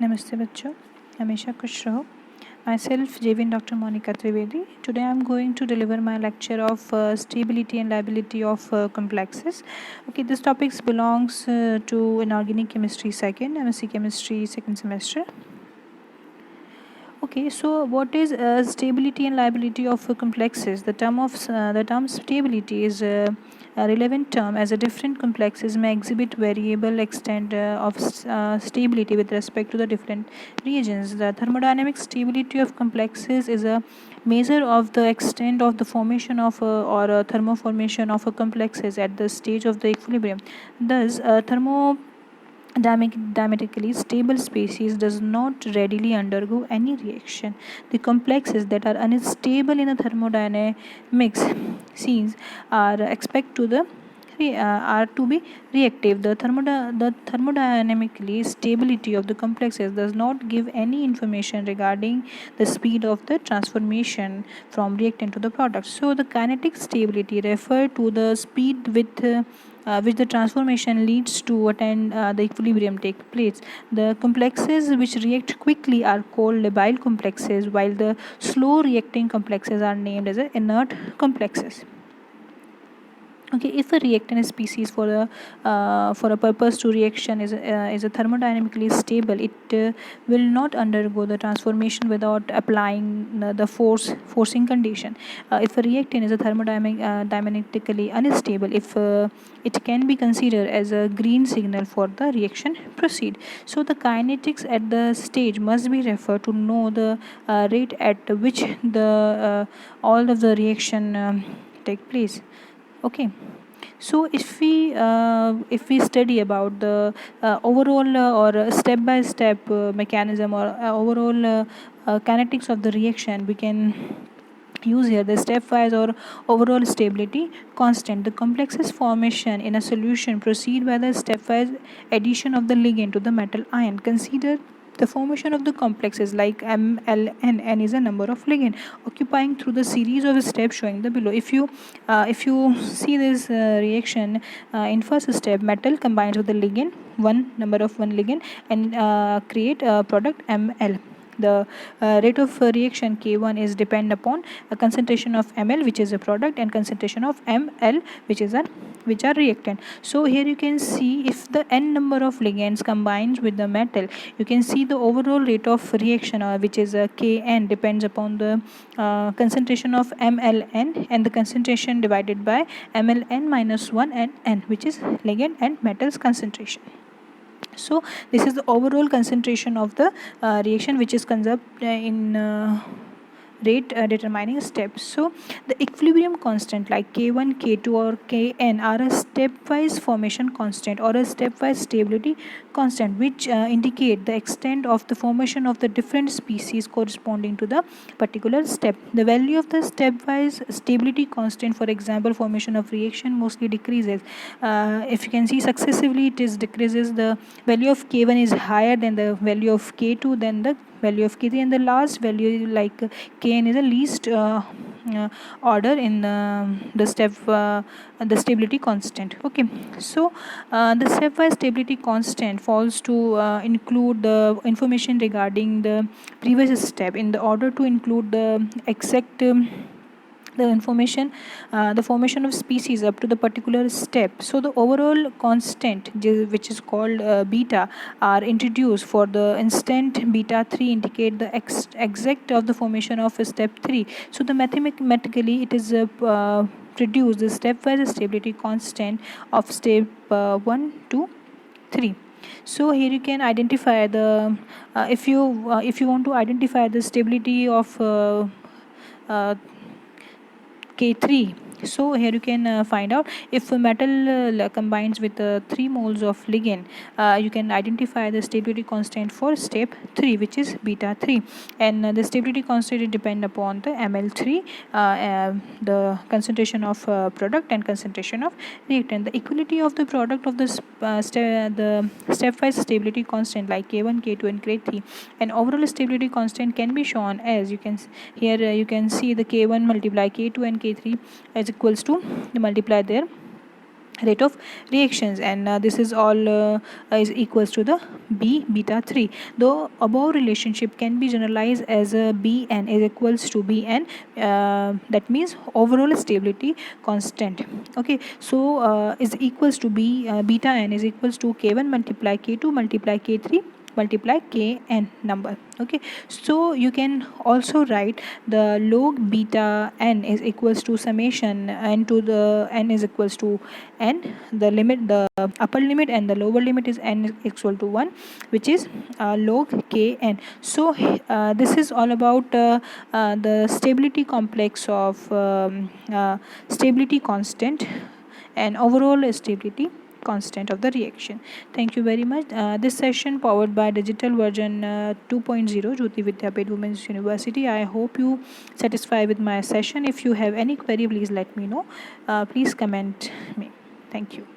Namaste बच्चों, हमेशा खुश रहो. Myself, JVN Dr. Monica Trivedi. Today I am going to deliver my lecture of stability and liability of complexes. Okay, this topic belongs to inorganic chemistry second, MSc chemistry second semester. Okay, so what is stability and liability of complexes? The term stability is a relevant term as a different complexes may exhibit variable extent of stability with respect to the different reagents. The thermodynamic stability of complexes is a measure of the extent of the formation of or thermoformation of a complexes at the stage of the equilibrium. Thus, diametrically stable species does not readily undergo any reaction. The complexes that are unstable in a thermodynamics scenes are are to be reactive. The thermodynamically stability of the complexes does not give any information regarding the speed of the transformation from reactant to the product. So the kinetic stability refer to the speed with which the transformation leads to attend the equilibrium take place. The complexes which react quickly are called labile complexes, while the slow reacting complexes are named as inert complexes. Okay, if a reactant species for a purpose to reaction is a thermodynamically stable, it will not undergo the transformation without applying the forcing condition. If a reactant is a thermodynamically unstable, if it can be considered as a green signal for the reaction proceed. So the kinetics at the stage must be referred to know the rate at which the all of the reaction take place. Okay, so if we study about the overall or step by step mechanism or overall kinetics of the reaction, we can use here the stepwise or overall stability constant. The complexes formation in a solution proceed by the stepwise addition of the ligand to the metal ion. Consider the formation of the complexes like M, L, N is a number of ligand occupying through the series of steps showing the below. If you see this reaction in first step, metal combines with the ligand, one ligand, and create a product Ml. The rate of reaction K1 is depend upon a concentration of Ml, which is a product, and concentration of Ml, which are reactant. So here you can see if the n number of ligands combines with the metal, you can see the overall rate of reaction, which is Kn, depends upon the concentration of Mln and the concentration divided by Mln minus 1 and n, which is ligand and metals concentration. So this is the overall concentration of the reaction, which is conserved in rate determining steps. So the equilibrium constant like K1, K2 or Kn are a stepwise formation constant or a stepwise stability constant, which indicate the extent of the formation of the different species corresponding to the particular step. The value of the stepwise stability constant, for example formation of reaction, mostly decreases. If you can see successively it is decreases. The value of K1 is higher than the value of K2, then the value of K3, and the last value like Kn is the least order in the stability constant. Okay, so the stepwise stability constant falls to include the information regarding the previous step in the order to include the exact the information the formation of species up to the particular step. So the overall constant, which is called beta, are introduced for the instant beta 3 indicate the exact of the formation of step 3. So the mathematically it is produce the stepwise stability constant of step 1 to 3. So here you can identify the if you want to identify the stability of K3. So here you can find out if a metal combines with 3 moles of ligand, you can identify the stability constant for step 3, which is beta 3, and the stability constant will depend upon the ml3, the concentration of product and concentration of reactant. The equality of the product of the the stepwise stability constant like K1, K2 and K3 and overall stability constant can be shown as you can here you can see the K1 multiply K2 and K3 is equals to the multiply there rate of reactions, and this is all is equals to the b beta 3. Though above relationship can be generalized as a bn is equals to bn, that means overall stability constant. Okay, so is equals to b beta n is equals to k1 multiply k2 multiply k3 multiply kn number. Okay, so you can also write the log beta n is equals to summation n to the n is equals to n, the limit, the upper limit and the lower limit is n is equal to 1, which is log kn. So this is all about the stability complex of stability constant and overall stability constant of the reaction. Thank you very much. This session powered by digital version 2.0 Jyoti Vidyapith Women's University. I hope you satisfied with my session. If you have any query, please let me know. Please comment me. Thank you.